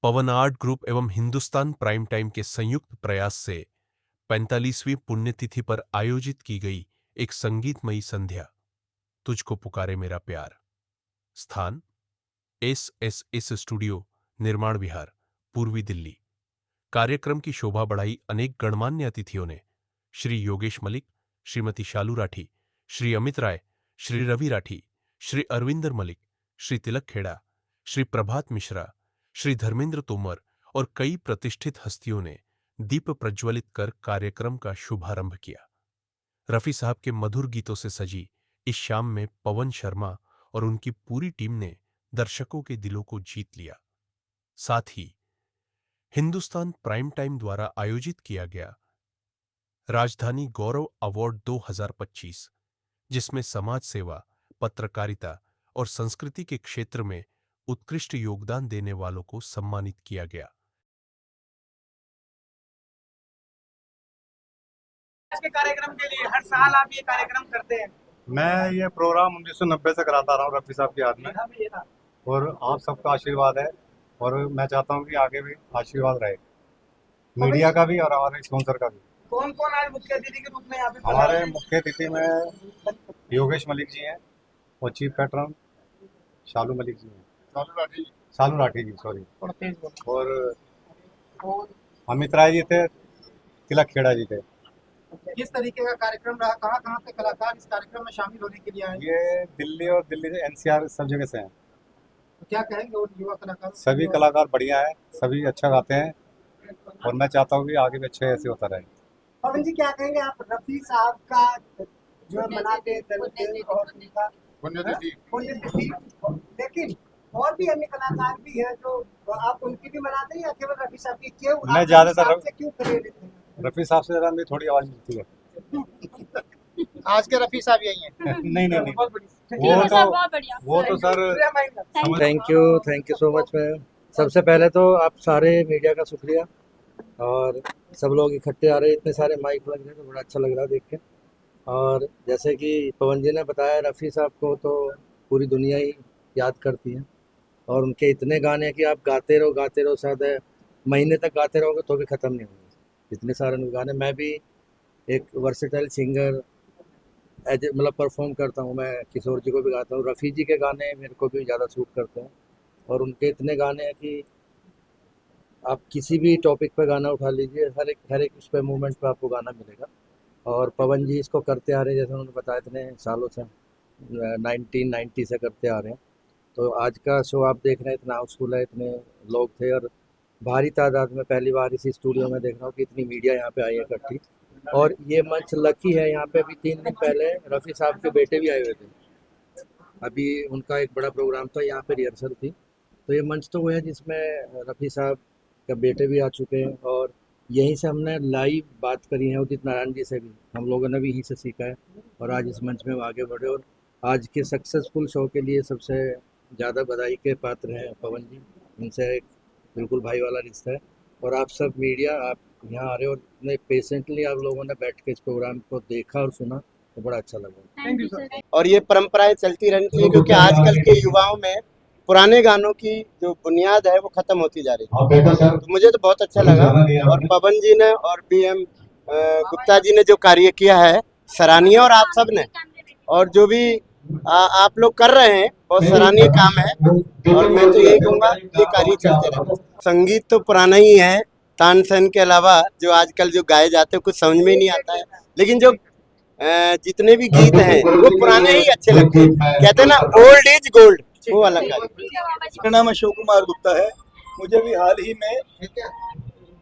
पवन art group एवं Hindustan prime time के संयुक्त प्रयास से 45वीं पुण्यतिथि पर आयोजित की गई एक संगीतमयी संध्या तुझको पुकारे मेरा प्यार। स्थान एस स्टूडियो, निर्माण विहार, पूर्वी दिल्ली। कार्यक्रम की शोभा बढ़ाई अनेक गणमान्य अतिथियों ने। श्री योगेश मलिक, श्रीमती शालू राठी, श्री अमित राय, श्री रवि राठी, श्री अरविंदर मलिक, श्री तिलक खेड़ा, श्री प्रभात मिश्रा, श्री धर्मेंद्र तोमर और कई प्रतिष्ठित हस्तियों ने दीप प्रज्वलित कर कार्यक्रम का शुभारंभ किया। रफी साहब के मधुर गीतों से सजी इस शाम में पवन शर्मा और उनकी पूरी टीम ने दर्शकों के दिलों को जीत लिया। साथ ही हिंदुस्तान प्राइम टाइम द्वारा आयोजित किया गया राजधानी गौरव अवार्ड 2025, जिसमें समाज सेवा, पत्रकारिता और संस्कृति के क्षेत्र में उत्कृष्ट योगदान देने वालों को सम्मानित किया गया। आज के कार्यक्रम के लिए हर साल आप ये कार्यक्रम करते हैं। मैं ये प्रोग्राम 1990 से कराता रहा हूँ रफी साहब के हाथ में, और आप सबका आशीर्वाद है और मैं चाहता हूँ कि आगे भी आशीर्वाद रहे, मीडिया का भी और हमारे स्पॉन्सर का भी। कौन कौन आज मुख्य अतिथि के रूप में यहाँ पे? हमारे मुख्य अतिथि में योगेश मलिक जी हैं और चीफ पैट्रन शालू मलिक जी हैं, शालू राठी जी सॉरी, और अमित राय जी थे, तिलक खेड़ा जी थे। किस तरीके का कार्यक्रम रहा? कहाँ कहाँ से कलाकार इस कार्यक्रम में शामिल होने के लिए आए? ये दिल्ली और दिल्ली से NCR सब जगह से हैं। तो क्या कहेंगे उन युवा कलाकार? सभी कलाकार बढ़िया हैं, सभी अच्छा गाते हैं और मैं चाहता हूँ कि आगे भी अच्छे ऐसे होता रहे। पवन जी क्या कहेंगे आप रफी साहब का जो मनाते जन्मदिन और उनका पुण्यतिथि, लेकिन और भी अन्य कलाकार भी हैं जो आप उनकी भी मनाते हैं या केवल रफी साहब की? क्यों मैं ज्यादातर क्यों खड़े लेते हैं? रफी साहब से ज़्यादा मेरी थोड़ी आवाज़ मिलती है। आज के रफी साहब यही हैं। नहीं वो तो sir thank you so much ma'am. सबसे पहले तो आप सारे मीडिया का शुक्रिया, और सब लोग इकट्ठे आ रहे हैं, इतने सारे माइक लग रहे हैं तो बड़ा अच्छा लग रहा है देख के। और जैसे कि पवन जी ने बताया, रफ़ी साहब को तो पूरी दुनिया ही याद करती है और उनके इतने गाने हैं कि आप गाते रहो, शायद महीने तक गाते रहोगे तो भी ख़त्म नहीं होंगे, इतने सारे उनके गाने। मैं भी एक वर्सेटाइल सिंगर एज मतलब परफॉर्म करता हूँ, मैं किशोर जी को भी गाता हूँ, रफ़ी जी के गाने मेरे को भी ज़्यादा सूट करते हैं और उनके इतने गाने हैं कि आप किसी भी टॉपिक पे गाना उठा लीजिए, हर एक उस पे मूवमेंट पे आपको गाना मिलेगा। और पवन जी इसको करते आ रहे हैं, जैसे उन्होंने बताया, इतने सालों से 1990 से करते आ रहे हैं। तो आज का शो आप देख रहे हैं, इतना हाउसफुल है, इतने लोग थे और भारी तादाद में पहली बार इसी स्टूडियो में देख रहा हूँ कि इतनी मीडिया यहाँ पे आई है इकट्ठी। और ये मंच लकी है, यहाँ पे अभी 3 दिन पहले रफ़ी साहब के बेटे भी आए हुए थे, अभी उनका एक बड़ा प्रोग्राम था, यहाँ पे रिहर्सल थी। तो ये मंच तो वो है जिसमें रफ़ी साहब के बेटे भी आ चुके हैं और यहीं से हमने लाइव बात करी है उदित नारायण जी से भी, हम लोगों ने भी यहीं से सीखा है और आज इस मंच में वो आगे बढ़े। और आज के सक्सेसफुल शो के लिए सबसे ज़्यादा बधाई के पात्र हैं पवन जी, इनसे एक बिल्कुल भाई वाला रिश्ता है। और आप सब मीडिया, आप यहाँ आ रहे हो और इतने पेशेंटली आप लोगों ने बैठ के इस प्रोग्राम को देखा और सुना, तो बड़ा अच्छा लगा। और ये परंपराएं चलती रहनी चाहिए, क्योंकि आजकल के युवाओं में पुराने गानों की जो बुनियाद है वो खत्म होती जा रही है। तो मुझे तो बहुत अच्छा लगा, और पवन जी ने और BM गुप्ता जी ने जो कार्य किया है सराहनीय, और आप सब ने, और जो भी आप लोग कर रहे हैं बहुत सराहनीय काम है। और मैं तो यही कहूँगा ये कार्य चलते रहे। संगीत तो पुराना ही है, तानसेन के अलावा जो आजकल जो गाए जाते हैं कुछ समझ में ही नहीं आता है, लेकिन जो जितने भी गीत हैं वो पुराने ही अच्छे लगते हैं। कहते हैं ना, ओल्ड इज गोल्ड, वो वाला कार्य। मेरा नाम अशोक कुमार गुप्ता है। मुझे भी हाल ही में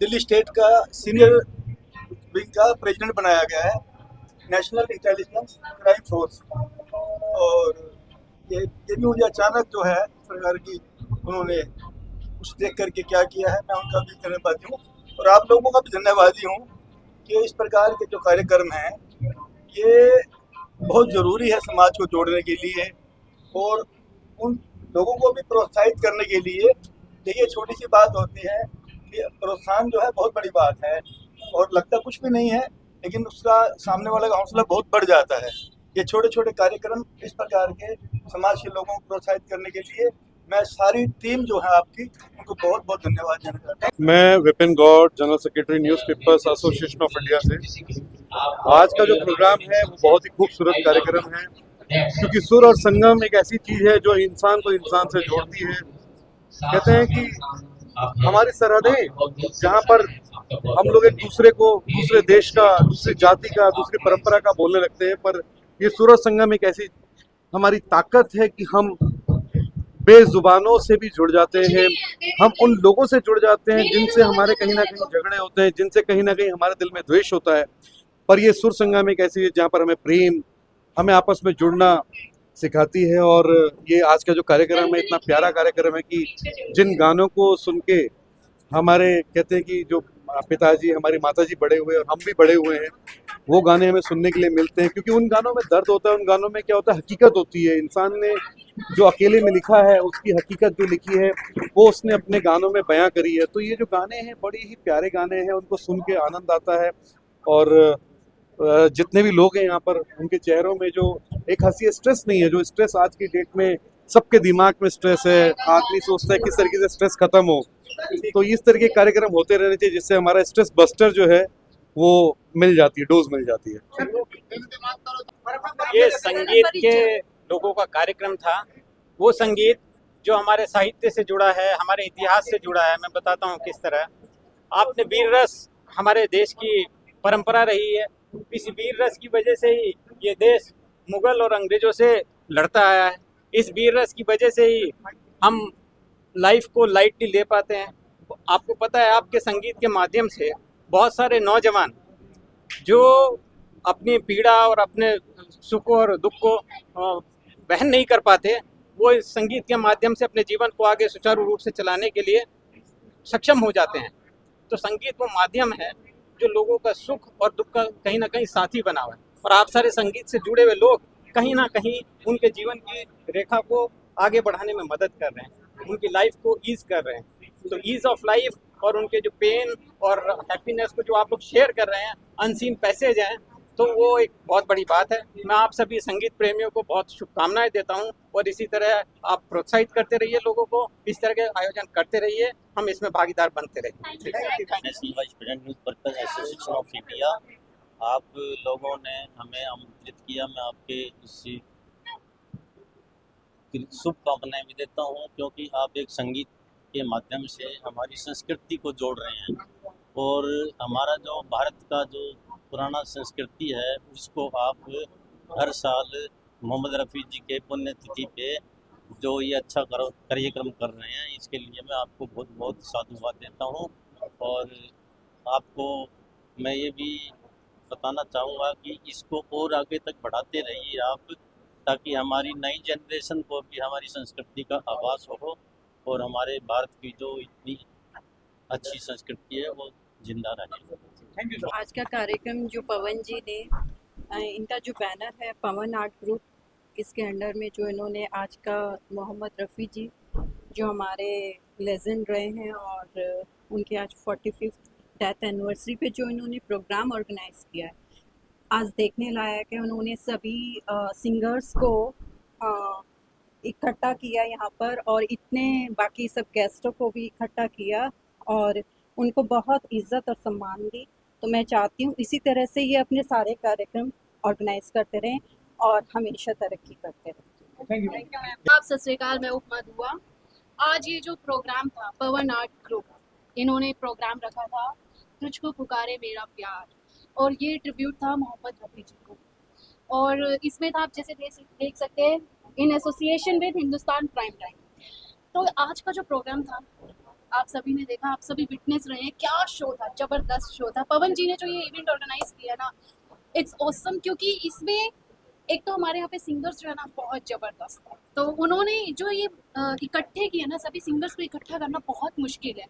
दिल्ली स्टेट का सीनियर विंग का प्रेसिडेंट बनाया गया है, नेशनल इंटेलिजेंस क्राइम फोर्स। और ये भी मुझे अचानक जो है सरकार की उन्होंने कुछ देख करके क्या किया है, मैं उनका भी धन्यवादी हूँ और आप लोगों का भी धन्यवादी हूँ कि इस प्रकार के जो कार्यक्रम हैं ये बहुत ज़रूरी है समाज को जोड़ने के लिए और उन लोगों को भी प्रोत्साहित करने के लिए। देखिए, छोटी सी बात होती है कि प्रोत्साहन जो है बहुत बड़ी बात है और लगता कुछ भी नहीं है, लेकिन उसका सामने वाला का हौसला बहुत बढ़ जाता है। ये छोटे छोटे कार्यक्रम इस प्रकार के समाज के लोगों को प्रोत्साहित करने के लिए मैं सारी टीम जो है आपकी उनको बहुत बहुत धन्यवाद देना चाहता हूँ। मैं Vipin Gaur, general secretary newspapers association of India से। आज का जो प्रोग्राम है वो बहुत ही खूबसूरत कार्यक्रम है, क्योंकि सुर और संगम एक ऐसी चीज है जो इंसान को इंसान से जोड़ती है। कहते हैं कि हमारी सरहदें जहाँ पर हम लोग एक दूसरे को, दूसरे देश का, दूसरी जाति का, दूसरी परंपरा का बोलने लगते हैं, पर ये सुर और संगम एक ऐसी हमारी ताकत है कि हम बेजुबानों से भी जुड़ जाते हैं, हम उन लोगों से जुड़ जाते हैं जिनसे हमारे कहीं ना कहीं झगड़े होते हैं, जिनसे कहीं ना कहीं हमारे दिल में द्वेष होता है। पर ये सुर संगम एक ऐसी है जहाँ पर हमें प्रेम, हमें आपस में जुड़ना सिखाती है। और ये आज का जो कार्यक्रम है इतना प्यारा कार्यक्रम है कि जिन गानों को सुन के हमारे कहते हैं कि जो पिताजी, हमारी माताजी बड़े हुए और हम भी बड़े हुए हैं, वो गाने हमें सुनने के लिए मिलते हैं, क्योंकि उन गानों में दर्द होता है, उन गानों में क्या होता है, हकीकत होती है। इंसान ने जो अकेले में लिखा है, उसकी हकीकत जो लिखी है वो उसने अपने गानों में बयां करी है। तो ये जो गाने हैं बड़े ही प्यारे गाने हैं, उनको सुन के आनंद आता है। और जितने भी लोग हैं यहाँ पर, उनके चेहरों में जो एक हंसी, स्ट्रेस नहीं है, जो स्ट्रेस आज की डेट में सबके दिमाग में स्ट्रेस है, आदमी सोचता है किस तरीके से स्ट्रेस खत्म हो। तो इस तरह के कार्यक्रम होते रहने चाहिए जिससे हमारा स्ट्रेस बस्टर जो है वो मिल जाती है, डोज मिल जाती है। ये संगीत के लोगों का कार्यक्रम था, वो संगीत जो हमारे साहित्य से जुड़ा है, हमारे इतिहास से जुड़ा है। मैं बताता हूँ किस तरह। आपने वीर रस, हमारे देश की परंपरा रही है, इस वीर रस की वजह से ही ये देश मुगल और अंग्रेजों से लड़ता आया है। इस वीर रस की वजह से ही हम लाइफ को लाइटली ले पाते हैं। आपको पता है, आपके संगीत के माध्यम से बहुत सारे नौजवान जो अपनी पीड़ा और अपने सुख और दुख को वहन नहीं कर पाते, वो इस संगीत के माध्यम से अपने जीवन को आगे सुचारू रूप से चलाने के लिए सक्षम हो जाते हैं। तो संगीत वो माध्यम है जो लोगों का सुख और दुख का कहीं ना कहीं साथी बना हुआ है, और आप सारे संगीत से जुड़े हुए लोग कहीं ना कहीं उनके जीवन की रेखा को आगे बढ़ाने में मदद कर रहे हैं, उनकी लाइफ को ईज कर रहे हैं। तो ईज ऑफ लाइफ और उनके जो पेन और हैप्पीनेस को जो आप लोग शेयर कर रहे हैं, अनसीन पैसेज हैं, तो वो एक बहुत बड़ी बात है। मैं आप सभी संगीत प्रेमियों को बहुत शुभकामनाएं देता हूं, और इसी तरह आप प्रोत्साहित करते रहिए लोगों को, इस तरह के आयोजन करते रहिए, हम इसमें भागीदार बनते रहिए। National vice president newspapers association of India, आप लोगों ने हमें आमंत्रित किया। मैं आपके इसी शुभकामनाएं भी देता हूं, क्योंकि आप एक संगीत के माध्यम से हमारी संस्कृति को जोड़ रहे हैं, और हमारा जो भारत का जो पुराना संस्कृति है उसको आप हर साल मोहम्मद रफ़ी जी के पुण्यतिथि पे जो ये अच्छा कार्यक्रम कर रहे हैं, इसके लिए मैं आपको बहुत बहुत साधुवाद देता हूँ। और आपको मैं ये भी बताना चाहूँगा कि इसको और आगे तक बढ़ाते रहिए आप, ताकि हमारी नई जनरेशन को भी हमारी संस्कृति का आभास हो, और हमारे भारत की जो इतनी अच्छी संस्कृति है वो जिंदा रहे। आज का कार्यक्रम जो पवन जी ने, इनका जो बैनर है पवन आर्ट ग्रुप, इसके अंडर में जो इन्होंने आज का मोहम्मद रफ़ी जी जो हमारे लेजेंड रहे हैं, और उनके आज 45th डेथ एनिवर्सरी पे जो इन्होंने प्रोग्राम ऑर्गेनाइज किया है, आज देखने लायक है। उन्होंने सभी सिंगर्स को इकट्ठा किया यहाँ पर, और इतने बाकी सब गेस्टों को भी इकट्ठा किया और उनको बहुत इज्जत और सम्मान दी। तो मैं चाहती हूँ इसी तरह से ये अपने सारे कार्यक्रम ऑर्गेनाइज करते रहें और हमेशा तरक्की करते रहें। आप सत श्री अकाल, मैं उपमा दुआ। आज ये जो प्रोग्राम था पवन आर्ट ग्रुप, इन्होंने प्रोग्राम रखा था तुझको पुकारे मेरा प्यार, और ये ट्रिब्यूट था मोहम्मद रफ़ी जी को। और इसमें था, आप जैसे देख सकते हैं, in association with Hindustan prime time. तो आज का जो प्रोग्राम था आप सभी ने देखा, आप सभी विटनेस रहे हैं, क्या शो था, जबरदस्त शो था। पवन जी ने जो ये इवेंट ऑर्गेनाइज किया ना, इट्स ऑसम, क्योंकि इसमें एक तो हमारे यहाँ पे सिंगर्स जो है ना बहुत ज़बरदस्त है, तो उन्होंने जो ये इकट्ठे किए ना, सभी सिंगर्स को इकट्ठा करना बहुत मुश्किल है।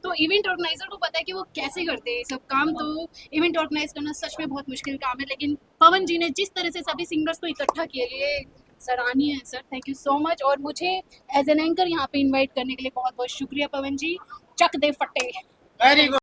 तो इवेंट ऑर्गेनाइजर को पता है कि वो कैसे करते हैं सब काम, तो इवेंट ऑर्गेनाइज करना सच में बहुत मुश्किल काम है। लेकिन पवन जी ने जिस तरह से सभी सिंगर्स को इकट्ठा किया, ये सराहनीय है sir, thank you so much. और मुझे एज एन एंकर यहाँ पे इन्वाइट करने के लिए बहुत बहुत शुक्रिया पवन जी। चक दे फटे। Very good.